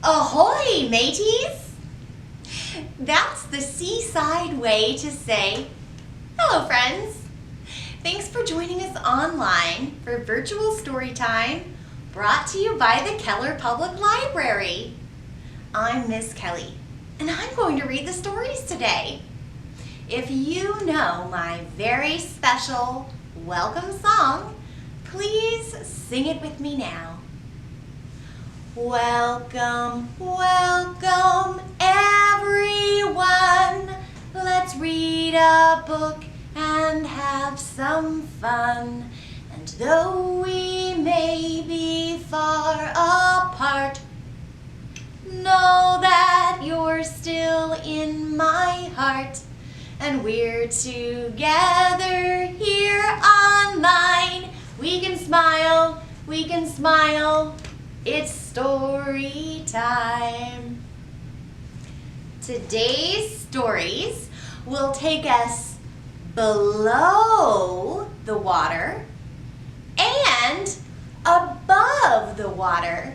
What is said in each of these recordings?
Ahoy, mateys! That's the seaside way to say, hello, friends. Thanks for joining us online for virtual story time brought to you by the Keller Public Library. I'm Miss Kelly, and I'm going to read the stories today. If you know my very special welcome song, please sing it with me now. Welcome, welcome, everyone. Let's read a book and have some fun. And though we may be far apart, know that you're still in my heart. And we're together here online. We can smile, it's story time. Today's stories will take us below the water and above the water.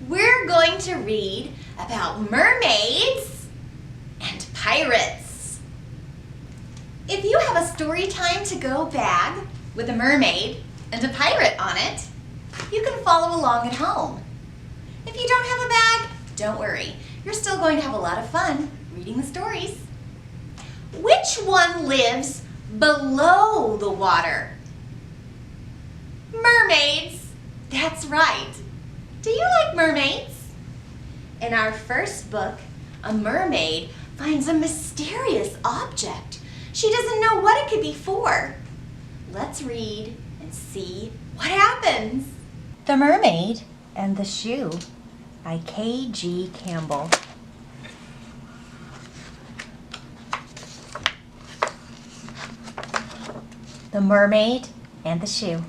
We're going to read about mermaids and pirates. If you have a story time to go bag with a mermaid and a pirate on it, you can follow along at home. If you don't have a bag, don't worry. You're still going to have a lot of fun reading the stories. Which one lives below the water? Mermaids. That's right. Do you like mermaids? In our first book, a mermaid finds a mysterious object. She doesn't know what it could be for. Let's read and see what happens. The Mermaid and the Shoe by K.G. Campbell. The Mermaid and the Shoe.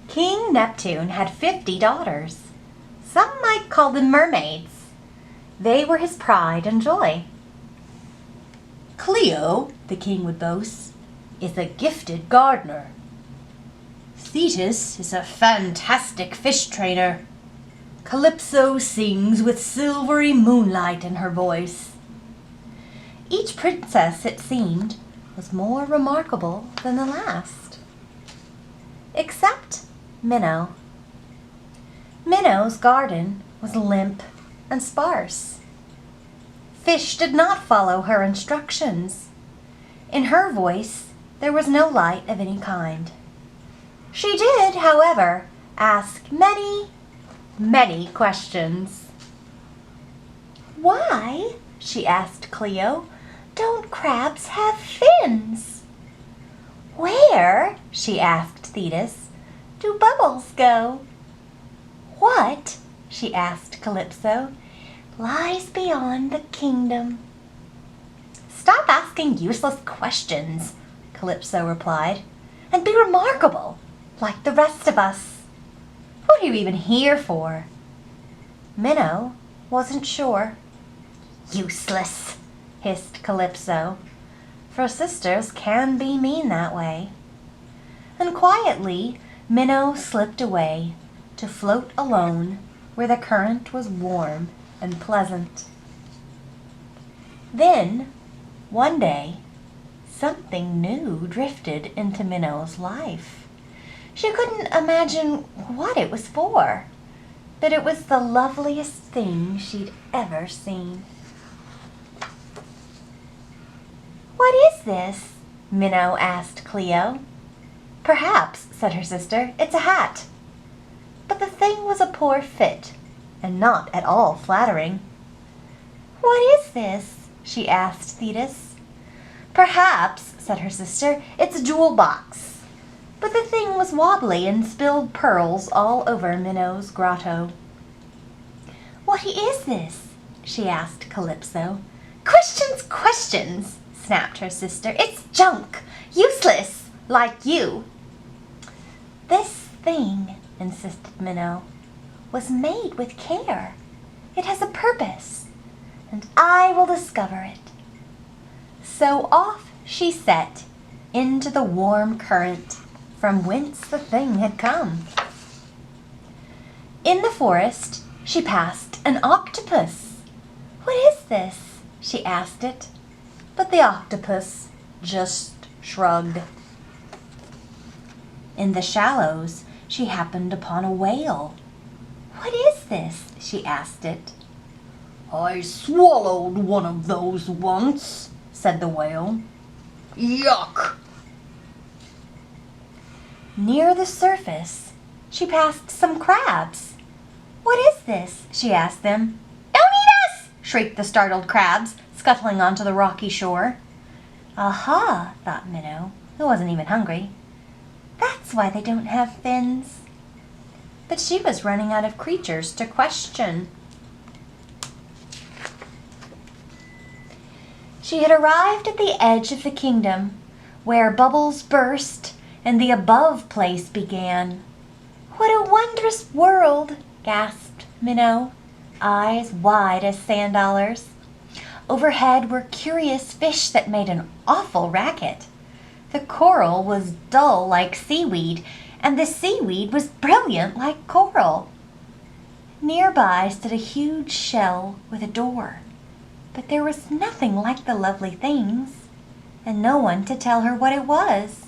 King Neptune had 50 daughters. Some might call them mermaids. They were his pride and joy. Cleo, the king would boast, is a gifted gardener. Thetis is a fantastic fish trainer. Calypso sings with silvery moonlight in her voice. Each princess, it seemed, was more remarkable than the last. Except Minnow. Minnow's garden was limp and sparse. Fish did not follow her instructions. In her voice, there was no light of any kind. She did, however, ask many, many questions. Why, she asked Cleo, don't crabs have fins? Where, she asked Thetis, do bubbles go? What, she asked Calypso, lies beyond the kingdom? Stop asking useless questions, Calypso replied, and be remarkable, like the rest of us. What are you even here for? Minnow wasn't sure. Useless, hissed Calypso, for sisters can be mean that way. And quietly, Minnow slipped away to float alone where the current was warm and pleasant. Then, one day, something new drifted into Minnow's life. She couldn't imagine what it was for, but it was the loveliest thing she'd ever seen. What is this? Minnow asked Cleo. Perhaps, said her sister, it's a hat. But the thing was a poor fit, and not at all flattering. What is this? She asked Thetis. Perhaps, said her sister, it's a jewel box. But the thing was wobbly and spilled pearls all over Minnow's grotto. What is this? She asked Calypso. Questions, snapped her sister. It's junk, useless, like you. This thing, insisted Minnow, was made with care. It has a purpose, and I will discover it. So off she set into the warm current from whence the thing had come. In the forest, she passed an octopus. "What is this?" she asked it. But the octopus just shrugged. In the shallows, she happened upon a whale. "What is this?" she asked it. "I swallowed one of those once," said the whale. "Yuck!" Near the surface, she passed some crabs. "What is this?" she asked them. "Don't eat us!" shrieked the startled crabs, scuttling onto the rocky shore. Aha, thought Minnow, who wasn't even hungry. That's why they don't have fins. But she was running out of creatures to question. She had arrived at the edge of the kingdom, where bubbles burst and the above place began. "What a wondrous world!" gasped Minnow, eyes wide as sand dollars. Overhead were curious fish that made an awful racket. The coral was dull like seaweed, and the seaweed was brilliant like coral. Nearby stood a huge shell with a door, but there was nothing like the lovely things, and no one to tell her what it was.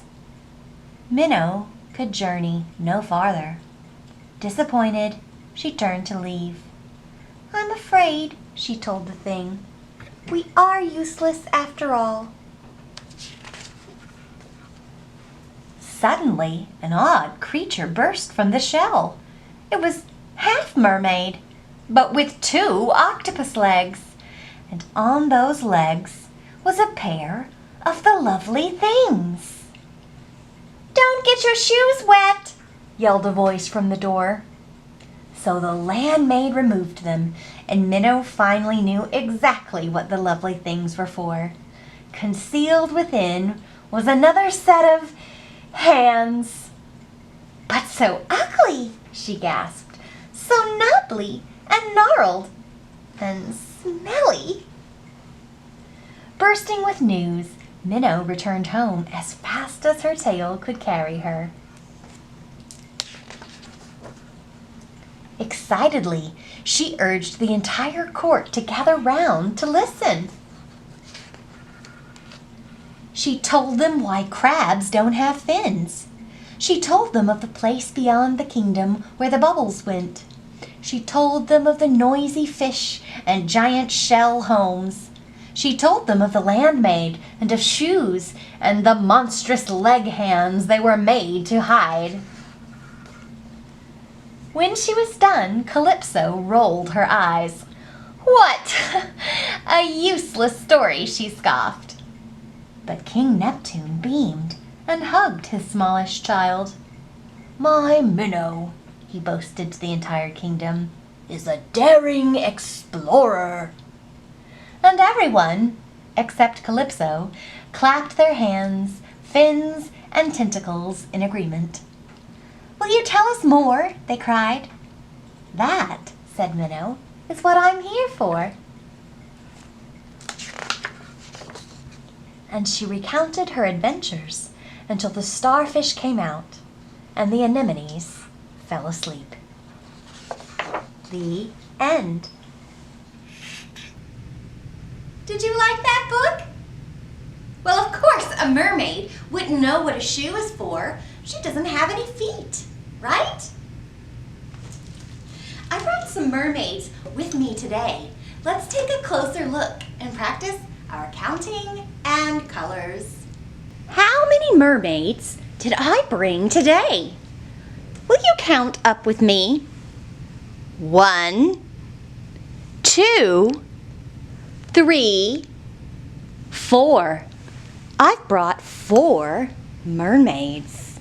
Minnow could journey no farther. Disappointed, she turned to leave. "I'm afraid," she told the thing, "we are useless after all." Suddenly, an odd creature burst from the shell. It was half mermaid, but with 2 octopus legs, and on those legs was a pair of the lovely things. "Don't get your shoes wet!" yelled a voice from the door. So the land maid removed them, and Minnow finally knew exactly what the lovely things were for. Concealed within was another set of hands. "But so ugly!" she gasped. "So knobbly and gnarled and smelly!" Bursting with news, Minnow returned home as fast as her tail could carry her. Excitedly, she urged the entire court to gather round to listen. She told them why crabs don't have fins. She told them of the place beyond the kingdom where the bubbles went. She told them of the noisy fish and giant shell homes. She told them of the land maid and of shoes and the monstrous leg hands they were made to hide. When she was done, Calypso rolled her eyes. "What a useless story," she scoffed. But King Neptune beamed and hugged his smallish child. "My Minnow," he boasted to the entire kingdom, "is a daring explorer." And everyone, except Calypso, clapped their hands, fins, and tentacles in agreement. "Will you tell us more?" they cried. "That," said Minnow, "is what I'm here for." And she recounted her adventures until the starfish came out and the anemones fell asleep. The end. Did you like that book? Well, of course, a mermaid wouldn't know what a shoe is for. She doesn't have any feet, right? I brought some mermaids with me today. Let's take a closer look and practice our counting and colors. How many mermaids did I bring today? Will you count up with me? 1, 2, 3, 4. I've brought 4 mermaids.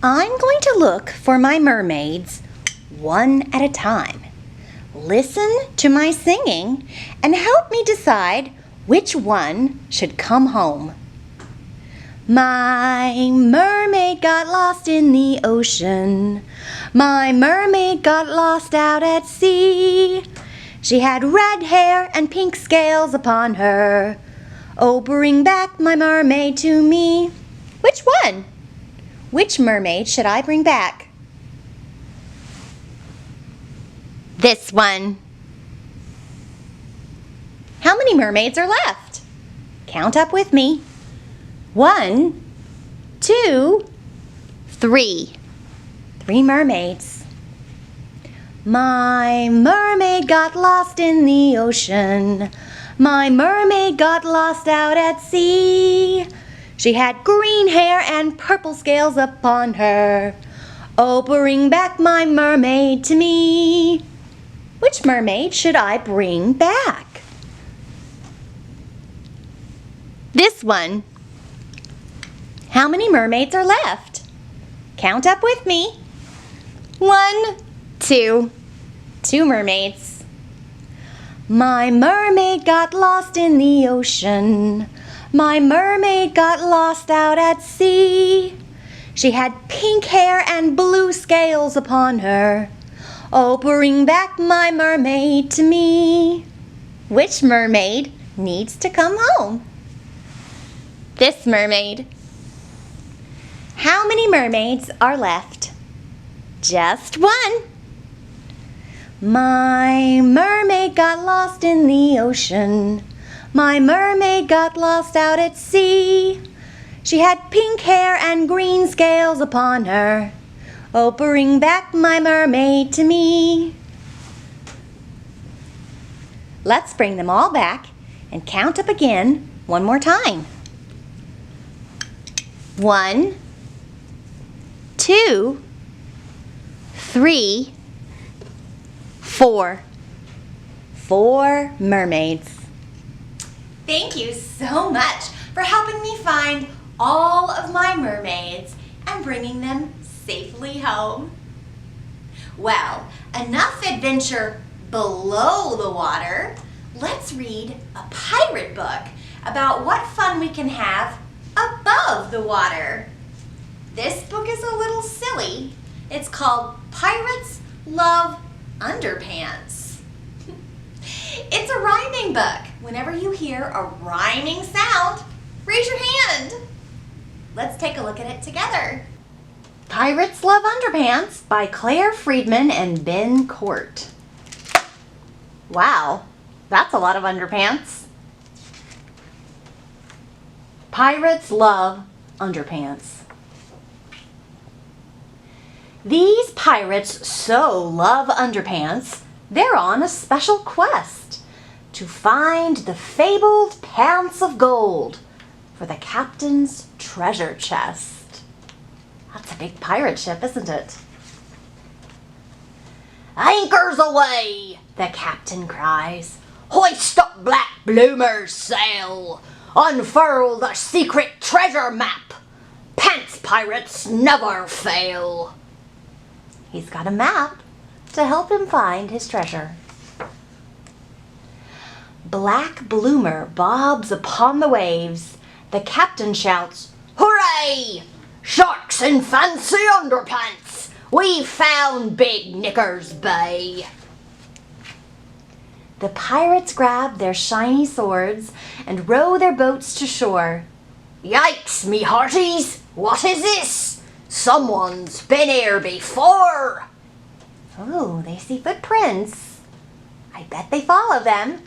I'm going to look for my mermaids one at a time. Listen to my singing and help me decide which one should come home. My mermaid got lost in the ocean. My mermaid got lost out at sea. She had red hair and pink scales upon her. Oh, bring back my mermaid to me. Which one? Which mermaid should I bring back? This one. How many mermaids are left? Count up with me. 1, 2, 3. 3 mermaids. My mermaid got lost in the ocean. My mermaid got lost out at sea. She had green hair and purple scales upon her. Oh, bring back my mermaid to me. Which mermaid should I bring back? This one. How many mermaids are left? Count up with me. 1, 2. 2 mermaids. My mermaid got lost in the ocean. My mermaid got lost out at sea. She had pink hair and blue scales upon her. Oh, bring back my mermaid to me. Which mermaid needs to come home? This mermaid. How many mermaids are left? Just 1. My mermaid got lost in the ocean. My mermaid got lost out at sea. She had pink hair and green scales upon her. Oh, bring back my mermaid to me. Let's bring them all back and count up again one more time. 1, 2, 3, 4. 4 mermaids. Thank you so much for helping me find all of my mermaids and bringing them safely home. Well, enough adventure below the water. Let's read a pirate book about what fun we can have above the water. This book is a little silly. It's called Pirates Love Underpants. It's a rhyming book. Whenever you hear a rhyming sound, raise your hand. Let's take a look at it together. Pirates Love Underpants by Claire Friedman and Ben Court. Wow, that's a lot of underpants. Pirates love underpants. These pirates so love underpants, they're on a special quest to find the fabled pants of gold for the captain's treasure chest. That's a big pirate ship, isn't it? Anchors away, the captain cries. Hoist up black bloomers sail. Unfurl the secret treasure map. Pants pirates never fail. He's got a map to help him find his treasure. Black bloomer bobs upon the waves. The captain shouts, "Hooray! Sharks in fancy underpants! We've found Big Knickers Bay!" The pirates grab their shiny swords and row their boats to shore. Yikes, me hearties! What is this? Someone's been here before! Oh, they see footprints. I bet they follow them.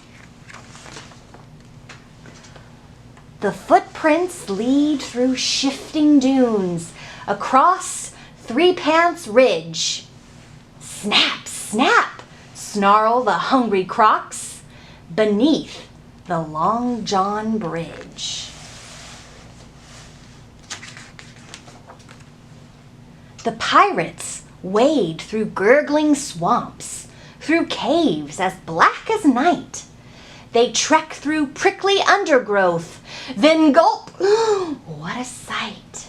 The footprints lead through shifting dunes, across Three Pants Ridge. Snap, snap, snarl the hungry crocs beneath the Long John Bridge. The pirates wade through gurgling swamps, through caves as black as night. They trek through prickly undergrowth, then gulp. What a sight!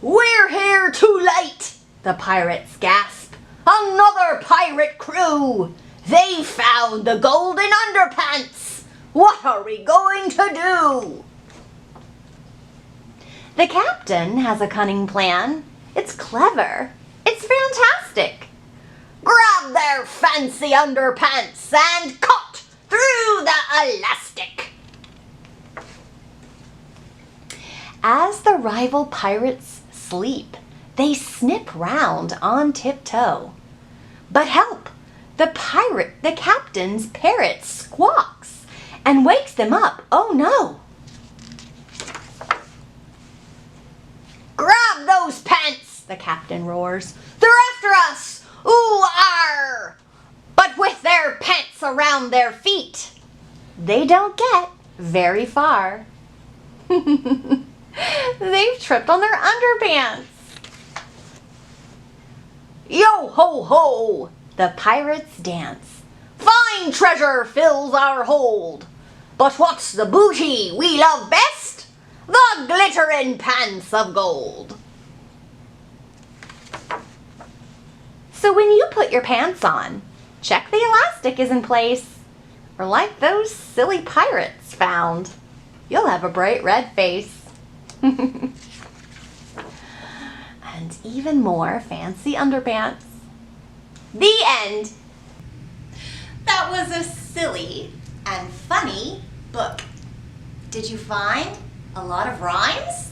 We're here too late, the pirates gasp. Another pirate crew! They found the golden underpants! What are we going to do? The captain has a cunning plan. It's clever. It's fantastic. Grab their fancy underpants and cut through the elastic. As the rival pirates sleep, They snip round on tiptoe. But help! The captain's parrot squawks and wakes them up. Oh no! Grab those pants, the captain roars. They're after us! Ooh, arr! But with their pants around their feet, they don't get very far. They've tripped on their underpants. Yo ho ho! The pirates dance. Fine treasure fills our hold. But what's the booty we love best? The glittering pants of gold. So when you put your pants on, check the elastic is in place. Or like those silly pirates found, you'll have a bright red face. And even more fancy underpants. The end. That was a silly and funny book. Did you find a lot of rhymes?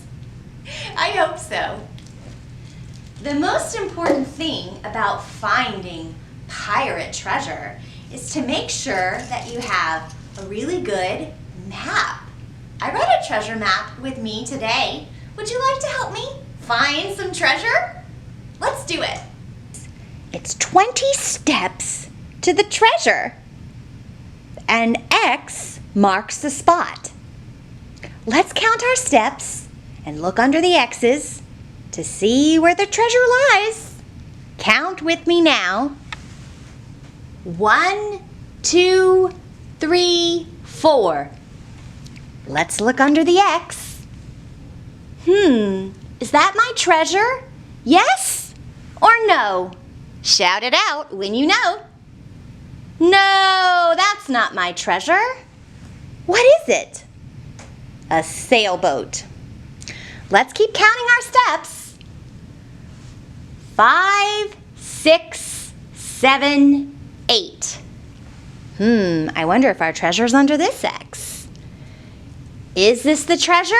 I hope so. The most important thing about finding pirate treasure is to make sure that you have a really good map. I brought a treasure map with me today. Would you like to help me find some treasure? Let's do it. It's 20 steps to the treasure. An X marks the spot. Let's count our steps and look under the X's to see where the treasure lies. Count with me now. 1, 2, 3, 4. Let's look under the X. Is that my treasure? Yes or no? Shout it out when you know. No, that's not my treasure. What is it? A sailboat. Let's keep counting our steps. 5, 6, 7, 8. I wonder if our treasure's under this X. Is this the treasure?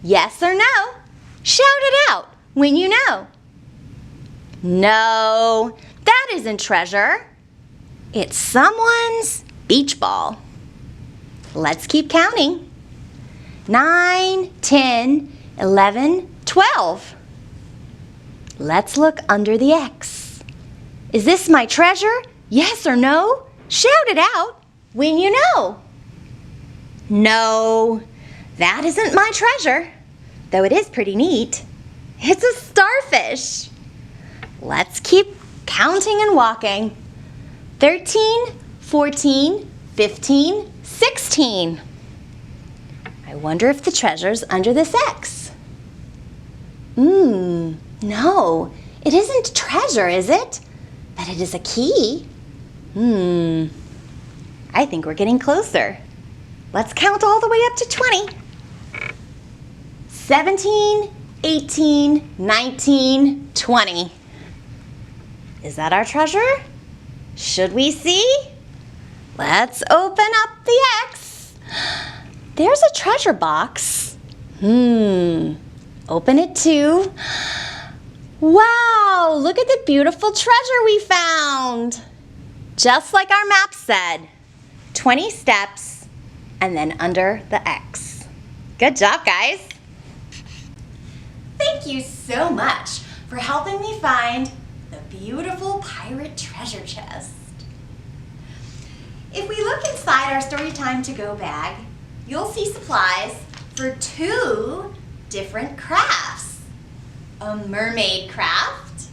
Yes or no? Shout it out when you know. No, that isn't treasure. It's someone's beach ball. Let's keep counting. 9, 10, 11, 12. Let's look under the X. Is this my treasure? Yes or no? Shout it out when you know. No, that isn't my treasure, though it is pretty neat. It's a starfish. Let's keep counting and walking. 13, 14, 15, 16. I wonder if the treasure's under this X. No, it isn't treasure, is it? But it is a key. I think we're getting closer. Let's count all the way up to 20. 17, 18, 19, 20. Is that our treasure? Should we see? Let's open up the X. There's a treasure box. Open it too. Wow, look at the beautiful treasure we found. Just like our map said, 20 steps and then under the X. Good job, guys. Thank you so much for helping me find the beautiful pirate treasure chest. If we look inside our Storytime to-go bag, you'll see supplies for 2 different crafts. A mermaid craft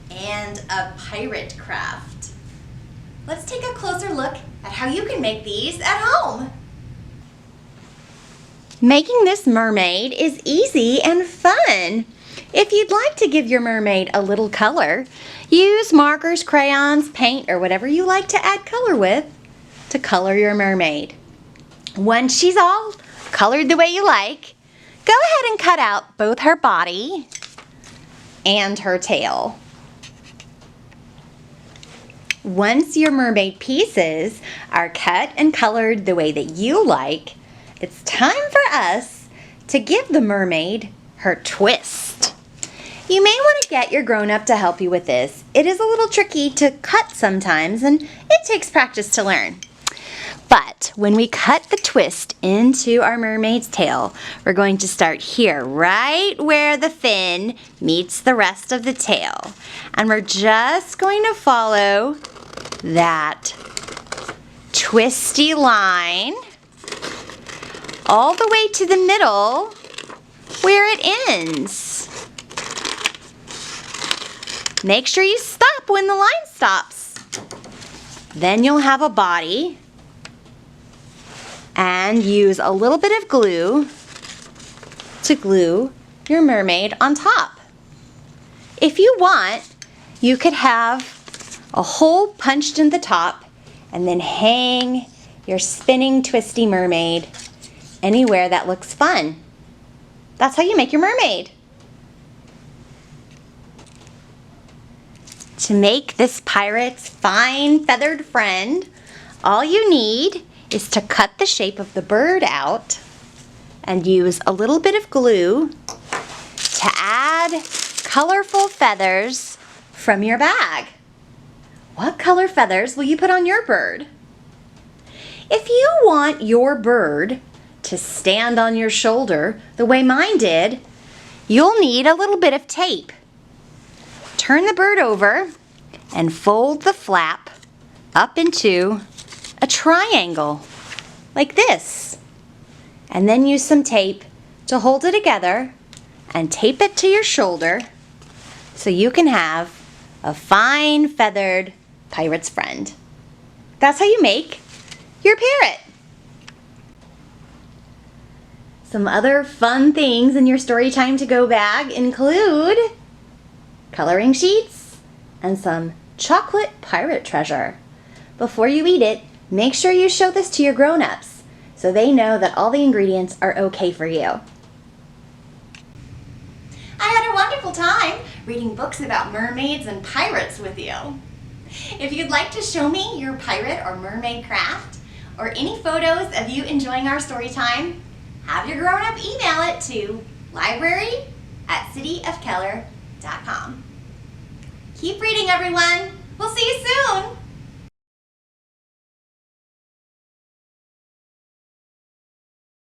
and a pirate craft. Let's take a closer look at how you can make these at home. Making this mermaid is easy and fun. If you'd like to give your mermaid a little color, use markers, crayons, paint, or whatever you like to add color with to color your mermaid. Once she's all colored the way you like, go ahead and cut out both her body and her tail. Once your mermaid pieces are cut and colored the way that you like, it's time for us to give the mermaid her twist. You may want to get your grown-up to help you with this. It is a little tricky to cut sometimes, and it takes practice to learn. But when we cut the twist into our mermaid's tail, we're going to start here, right where the fin meets the rest of the tail. And we're just going to follow that twisty line all the way to the middle where it ends. Make sure you stop when the line stops. Then you'll have a body, and use a little bit of glue to glue your mermaid on top. If you want, you could have a hole punched in the top and then hang your spinning twisty mermaid anywhere that looks fun. That's how you make your mermaid. To make this pirate's fine feathered friend, all you need is to cut the shape of the bird out and use a little bit of glue to add colorful feathers from your bag. What color feathers will you put on your bird? If you want your bird to stand on your shoulder the way mine did, you'll need a little bit of tape. Turn the bird over and fold the flap up into a triangle like this. And then use some tape to hold it together and tape it to your shoulder so you can have a fine feathered pirate's friend. That's how you make your parrot. Some other fun things in your Storytime to Go bag include coloring sheets and some chocolate pirate treasure. Before you eat it, make sure you show this to your grown-ups so they know that all the ingredients are okay for you. I had a wonderful time reading books about mermaids and pirates with you. If you'd like to show me your pirate or mermaid craft, or any photos of you enjoying our story time, have your grown-up email it to library@cityofkeller.com. Keep reading, everyone. We'll see you soon.